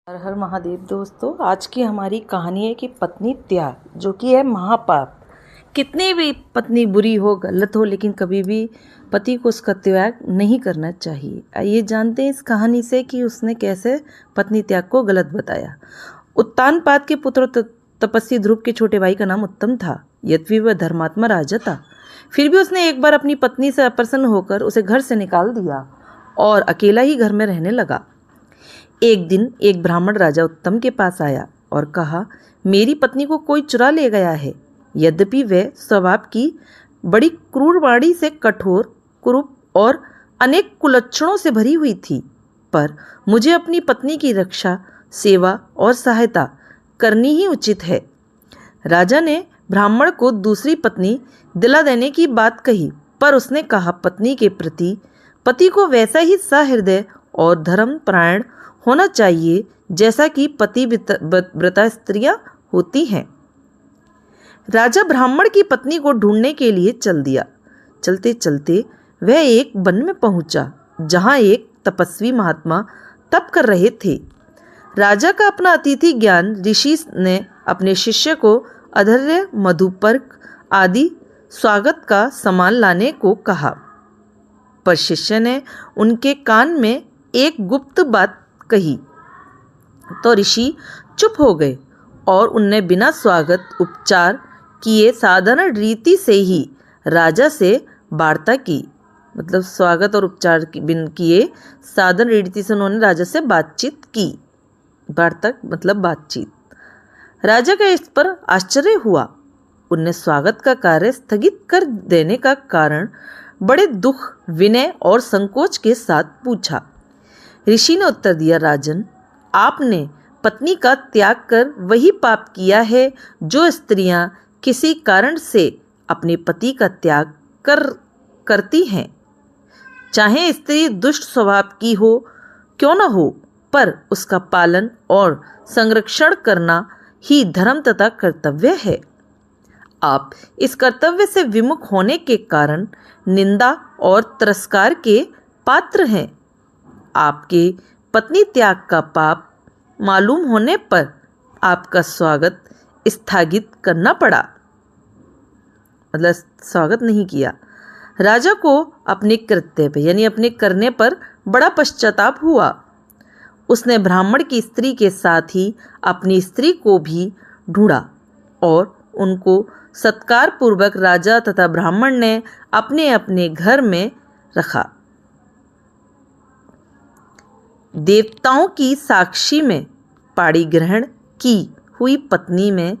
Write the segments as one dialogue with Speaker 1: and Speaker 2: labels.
Speaker 1: हर हर महादेव। दोस्तों, आज की हमारी कहानी है कि पत्नी त्याग, जो कि है महापाप। कितनी भी पत्नी बुरी हो, गलत हो, लेकिन कभी भी पति को उसका त्याग नहीं करना चाहिए। आइए जानते हैं इस कहानी से कि उसने कैसे पत्नी त्याग को गलत बताया। उत्तानपाद के पुत्र तपस्वी ध्रुव के छोटे भाई का नाम उत्तम था। यद्यपि वह धर्मात्मा राजा था, फिर भी उसने एक बार अपनी पत्नी से अप्रसन्न होकर उसे घर से निकाल दिया और अकेला ही घर में रहने लगा। एक दिन एक ब्राह्मण राजा उत्तम के पास आया और कहा, मेरी पत्नी को कोई चुरा ले गया है। यद्यपि वह स्वभाव की बड़ी क्रूरवाणी से कठोर, कुरूप और अनेक कुलक्षणों से भरी हुई थी, पर मुझे अपनी पत्नी की रक्षा, सेवा और सहायता करनी ही उचित है। राजा ने ब्राह्मण को दूसरी पत्नी दिला देने की बात कही, पर उसने कहा, पत्नी के प्रति पति को वैसा ही सहृदय और धर्मपरायण होना चाहिए जैसा कि पतिव्रता स्त्रियां होती हैं। राजा ब्राह्मण की पत्नी को ढूंढने के लिए चल दिया। चलते चलते वह एक वन में पहुंचा, जहां एक तपस्वी महात्मा तप कर रहे थे। राजा का अपना अतिथि ज्ञान ऋषि ने अपने शिष्य को अर्घ्य, मधुपर्क आदि स्वागत का सामान लाने को कहा, पर शिष्य ने उनके कान में एक गुप्त बात कही तो ऋषि चुप हो गए और उनने बिना स्वागत उपचार किए साधारण रीति से ही राजा से वार्ता की। मतलब स्वागत और उपचार बिन किए साधारण रीति से उन्होंने राजा से बातचीत की। वार्ता मतलब बातचीत। राजा का इस पर आश्चर्य हुआ। उनने स्वागत का कार्य स्थगित कर देने का कारण बड़े दुख, विनय और संकोच के साथ पूछा। ऋषि ने उत्तर दिया, राजन, आपने पत्नी का त्याग कर वही पाप किया है जो स्त्रियां किसी कारण से अपने पति का त्याग करती हैं। चाहे स्त्री दुष्ट स्वभाव की हो क्यों न हो, पर उसका पालन और संरक्षण करना ही धर्म तथा कर्तव्य है। आप इस कर्तव्य से विमुख होने के कारण निंदा और तिरस्कार के पात्र हैं। आपके पत्नी त्याग का पाप मालूम होने पर आपका स्वागत स्थगित करना पड़ा, मतलब स्वागत नहीं किया। राजा को अपने कृत्य पे यानी अपने करने पर बड़ा पश्चाताप हुआ। उसने ब्राह्मण की स्त्री के साथ ही अपनी स्त्री को भी ढूंढा और उनको सत्कार पूर्वक राजा तथा ब्राह्मण ने अपने अपने घर में रखा। देवताओं की साक्षी में पाणी ग्रहण की हुई पत्नी में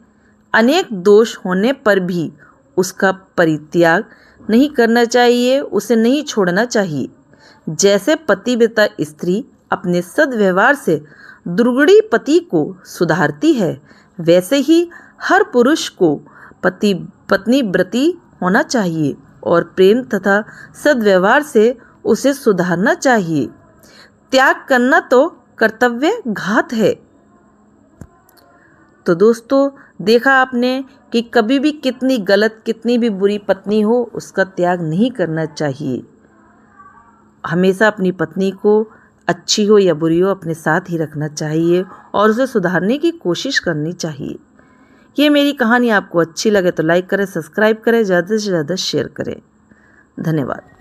Speaker 1: अनेक दोष होने पर भी उसका परित्याग नहीं करना चाहिए, उसे नहीं छोड़ना चाहिए। जैसे पतिव्रता स्त्री अपने सद्व्यवहार से दुर्गुणी पति को सुधारती है, वैसे ही हर पुरुष को पत्नीव्रती होना चाहिए और प्रेम तथा सद्व्यवहार से उसे सुधारना चाहिए। त्याग करना तो कर्तव्य घात है। तो दोस्तों, देखा आपने कि कभी भी कितनी गलत, कितनी भी बुरी पत्नी हो, उसका त्याग नहीं करना चाहिए। हमेशा अपनी पत्नी को, अच्छी हो या बुरी हो, अपने साथ ही रखना चाहिए और उसे सुधारने की कोशिश करनी चाहिए। ये मेरी कहानी आपको अच्छी लगे तो लाइक करें, सब्सक्राइब करें, ज़्यादा से ज़्यादा शेयर करें। धन्यवाद।